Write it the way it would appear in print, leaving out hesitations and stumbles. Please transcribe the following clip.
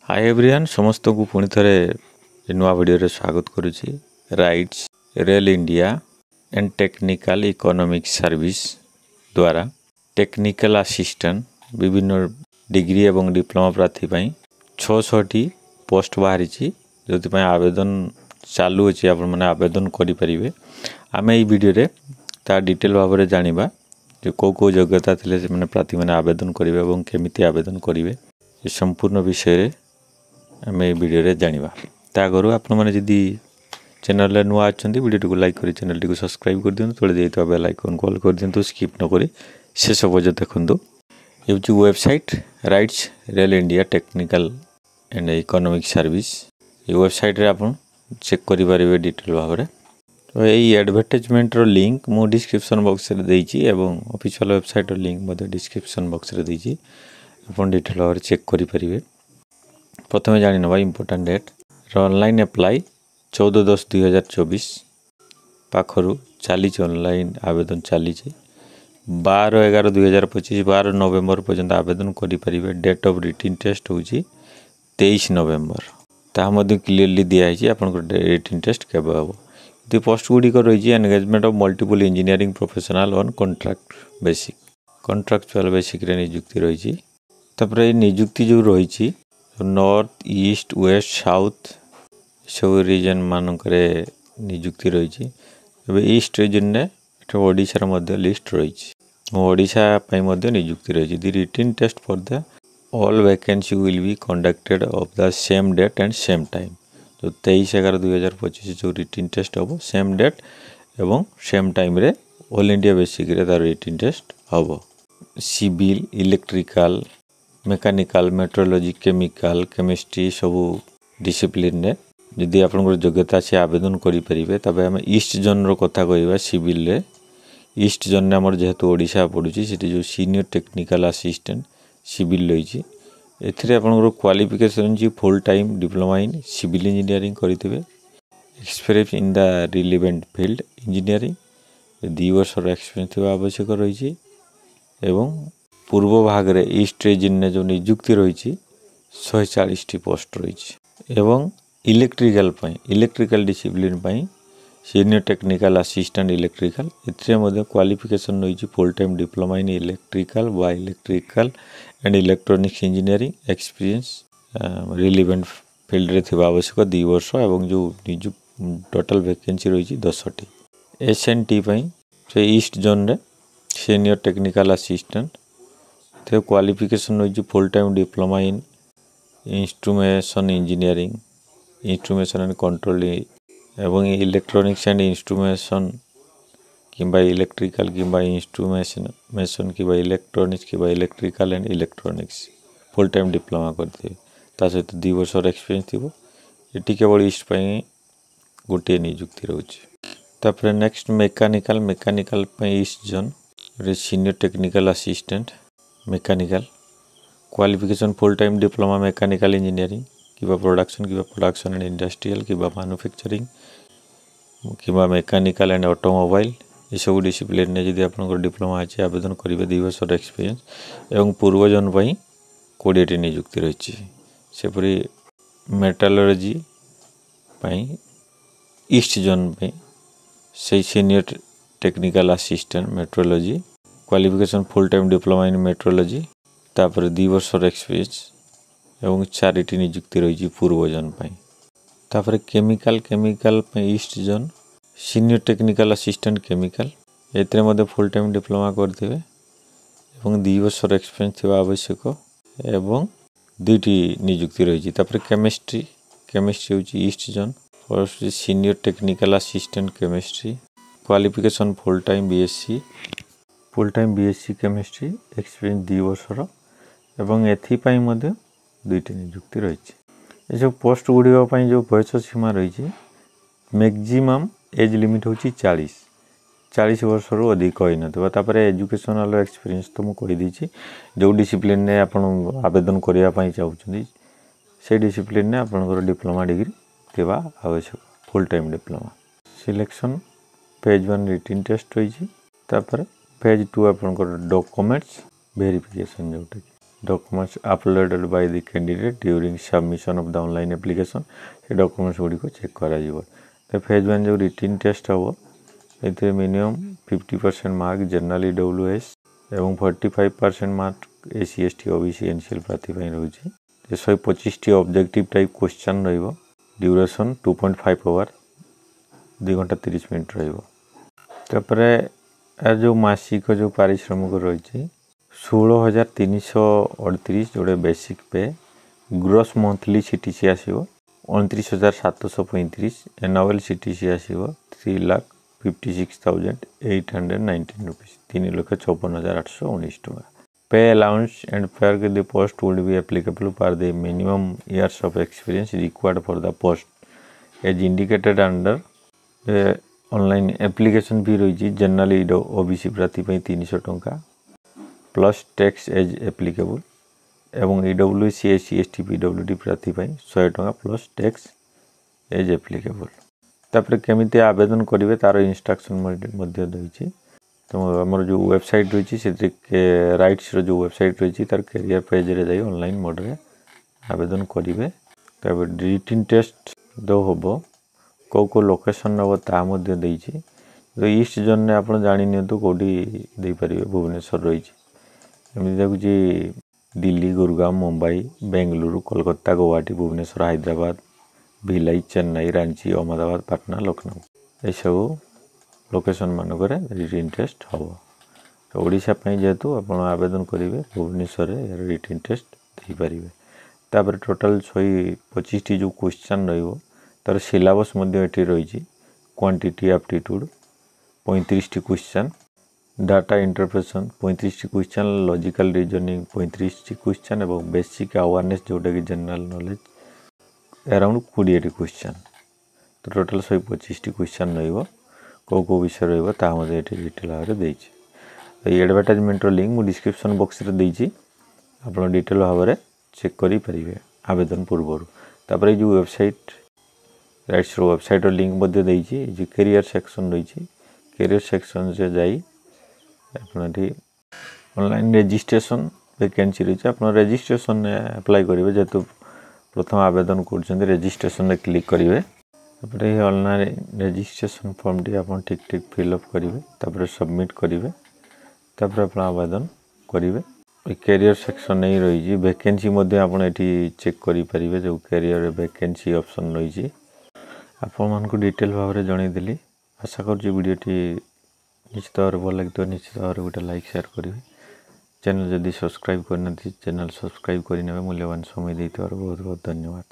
Hi everyone समस्त को पुणी थे नुआ वीडियो स्वागत करुच्ची RITES rail India and technical economic service द्वारा टेक्निकल असिस्टेंट विभिन्न डिग्री एवं डिप्लोमा प्रार्थी 600 पोस्ट बाहरी जो आवेदन चालू अच्छी आप आवेदन करें आम ये वीडियो ता डिटेल भाव में जाना जो कौ योग्यता थे प्रार्थी मैंने आवेदन करेंगे केमिति आवेदन करेंगे ये संपूर्ण विषय आम ये वीडियो जाना ताकू आपण मैंने जदि चैनल नुआ अच्छा वीडियो को लाइक कर चैनल को सब्सक्राइब कर दिखाँ तले जाइए बेल आइकन कॉल कर दिखाँ स्किप नक शेष पर्यटन देखूँ ये website rights rail India technical and economic service ये वेबसाइट रे आपण चेक करेंगे डिटेल भाव में तो यही एडवर्टाइजमेंट लिंक मु डिस्क्रिप्शन बॉक्स रे देइछि एवं official website link description box रे देइछि आपण डिटेल भाव में चेक करेंगे। प्रथम जानी ना इम्पोर्टाट डेट ऑनलाइन अप्लाई 14/10/2024 पाखरु चली ऑनलाइन आवेदन चली 12/11/2025 12 नवेम्बर पर्यंत आवेदन करेंगे। डेट ऑफ रिटन टेस्ट हूँ 23 नवेम्बर ताहा क्लीयरली दिखाई आप रिटन टेस्ट केवे हम ये पोस्ट गुड़िक रही engagement of multiple engineering professional on contractual basic नियुक्ति रही तापर नियुक्ति जो रही नॉर्थ ईस्ट वेस्ट साउथ सब रीजन मानक नियुक्ति रही ईस्ट रीजन ने ओडिशा लिस्ट रही ओडिशा नियुक्ति रही the written test for the all vacancy will be conducted of the same date and same time जो 23/11/2025 जो रिटन टेस्ट हम सेम डेट एवं सेम टाइम रे ऑल इंडिया बेसिक रे तार रिटन टेस्ट हम civil electrical mechanical metrology chemical chemistry सबू discipline रे जदि आप योग्यता से आवेदन करेंगे तब आम ईस्ट जोन रहा कह सिविल रे ईस्ट जोन ने आमर जेहेतु ओडिशा पड़ुची से जो सीनियर टेक्निकल असिस्टेंट सिविल रही आपंकर qualification full time diploma in civil engineering करेंगे experience in the relevant field engineering 2 वर्ष एक्सपीरियंस थी आवश्यक रही पूर्व भाग रे ईस्ट रीजन ने जो नियुक्ति रही 140 पोस्ट रही एवं electrical discipline senior technical assistant electrical ए क्वालिफिकेशन रही full time diploma in electrical व electrical and electronics engineering experience relevant field रे थिबा आवश्यक 2 वर्ष एवं जो टोटल वैकेंसी रही 10टी SNT से ईस्ट जोन रे सीनियर टेक्निकल असिस्टेंट क्वालिफिकेशन रही full time diploma in instrumentation engineering instrumentation and control एवं इलेक्ट्रॉनिक्स एंड इंस्ट्रूमेशन किंबा इलेक्ट्रिकल किंबा इंस्ट्रूमेशन किंबा इलेक्ट्रॉनिक्स किंबा electrical and electronics full time diploma करते सहित 2 वर्ष एक्सपीरियंस थी ये केवल ईस्ट गोटे नियुक्ति रोचे next mechanical east zone senior technical assistant mechanical qualification full time diploma mechanical engineering किंबा प्रोडक्शन एंड इंडस्ट्रियल किंबा मैन्युफैक्चरिंग किंबा मेकानिकल एंड ऑटोमोबाइल ये सब डिसिप्लिन ने जदि आप डिप्लोमा अच्छे आवेदन करेंगे 2 वर्ष एक्सपीरियंस एवं पूर्व जोन 20टी नियुक्ति रही सेपरी मेटालर्जी ईस्ट जोन से senior technical assistant metrology qualification full time diploma इन मेट्रोलॉजी तापर 2 वर्ष एक्सपीरियंस एवं 4टी नियुक्ति रही पूर्व जोन तापर chemical east zone senior technical assistant chemical ए फुल टाइम डिप्लोमा करते 2 वर्ष एक्सपीरियंस थी आवश्यक एवं 2टी नियुक्ति रही केमिस्ट्री हूँ ईस्ट जोन और senior technical assistant chemistry qualification full time BSc chemistry experience 2 वर्षर एवं एथिपाई 2टी नियुक्ति रही ये सब पोस्ट गुड़िक जो बयस सीमा रही मैक्सिमम एज लिमिट हूँ 40 वर्ष रु अधिक होई नपर एजुकेशनल एक्सपीरियंस तो मुझे कहीदी जो डिसिप्लिन ने आप आवेदन करने चाहते से डिसिप्लिन ने आपंकर डिप्लोमा डिग्री थिबा आवश्यक full time diploma selection phase 1 written test रही फेज 2 आपंकर डॉक्यूमेंट्स वेरिफिकेशन जोटा documents uploaded by the candidate during submission of the online application से डॉक्यूमेंट्स गुड़ी को चेक करा जिवो। तो फेज 1 जो रिटन टेस्ट हम ये मिनिमम 50% मार्क जनरल ईडब्ल्यूएस एवं 45% mark SC ST OBC NCL प्रार्थी रही 125 ऑब्जेक्टिव टाइप क्वेश्चन रहिबो। ड्यूरेशन 2.5 आवर 2 घंटा 30 मिनट रहिबो। तापरे जो मासिक जो पारिश्रमिक रही 16,338 जोड़े basic pay gross monthly CTC आसीबो 29,735 एनुअल सीटीसी आसीबो 3,56,819 रुपीस 3,56,819 टका। Pay allowance and fair the post would be applicable for the minimum years of experience required for the post as indicated under online application fee रही general OBC प्रार्थी 300 टंका plus tax as applicable एवं EWS SC ST PWD प्रार्थी 100 टंका plus tax as applicable. तापर केमिति आवेदन करेंगे तार इंस्ट्रक्शन रही। तो आमर जो वेबसाइट रही राइट्स जो वेबसाइट रही तार कैरियर पेज रे जाई ऑनलाइन मोड रे आवेदन करेंगे। तब रिटन टेस्ट जो हम को लोकेशन हम ता तो ईस्ट जोन में आप जानी कौटी दे पारे भुवनेश्वर रही देखुची दिल्ली गुरुग्राम मुंबई बेंगलुरु कोलकाता गुवाहाटी भुवनेश्वर हैदराबाद भिलाई चेन्नई रांची अहमदाबाद पाटना लखनऊ ये सब लोकेशन मानक रिटन टेस्ट हम। तो ओडिशा जेहेतु आप आवेदन करेंगे भुवनेश्वर यार रिटन टेस्ट दे पारे। तापर टोटाल 125 जो क्वेश्चन रही तार सिलेबस रही quantity aptitude 35 question data interpretation 35 question logical reasoning 35 question और बेसिक अवेयरनेस जोटा कि जनरल नॉलेज अराउंड 20 क्वेश्चन। तो टोटाल 125 क्वेश्चन रही कौ विषय रही डिटेल भाव में एडवर्टाइजमेंट लिंक मुझे डिस्क्रिप्शन बॉक्स रे देइछि आप डिटेल भाव में चेक करें आवेदन पूर्व। तापर जो वेबसाइट राइट्स वेबसाइट लिंक जो कैरियर सेक्शन रही कैरियर सेक्शन से जाई ऑनलाइन रजिस्ट्रेशन वैकेंसी रही आप रजिस्ट्रेशन अप्लाई करेंगे जेहेतु प्रथम आवेदन कर रजिस्ट्रेशन क्लिक करेंगे। ऑनलाइन रजिस्ट्रेशन फॉर्म टी आप ठीक ठीक फिलअप करेंगे तापर सबमिट करेंगे तापर आप आवेदन करेंगे। कैरियर सेक्शन नहीं रही वैकेंसी आप चेक करेंगे जो कैरियर वैकेंसी ऑप्शन रही आपको डिटेल भाव में जनईदेली। आशा कर वीडियोटी निश्चित भाव में भल लगे निश्चित भाव में गोटे लाइक शेयर करेंगे। चैनल जदि सब्सक्राइब करना चैनल सब्सक्राइब करने मूल्यवान समय देते बहुत बहुत धन्यवाद।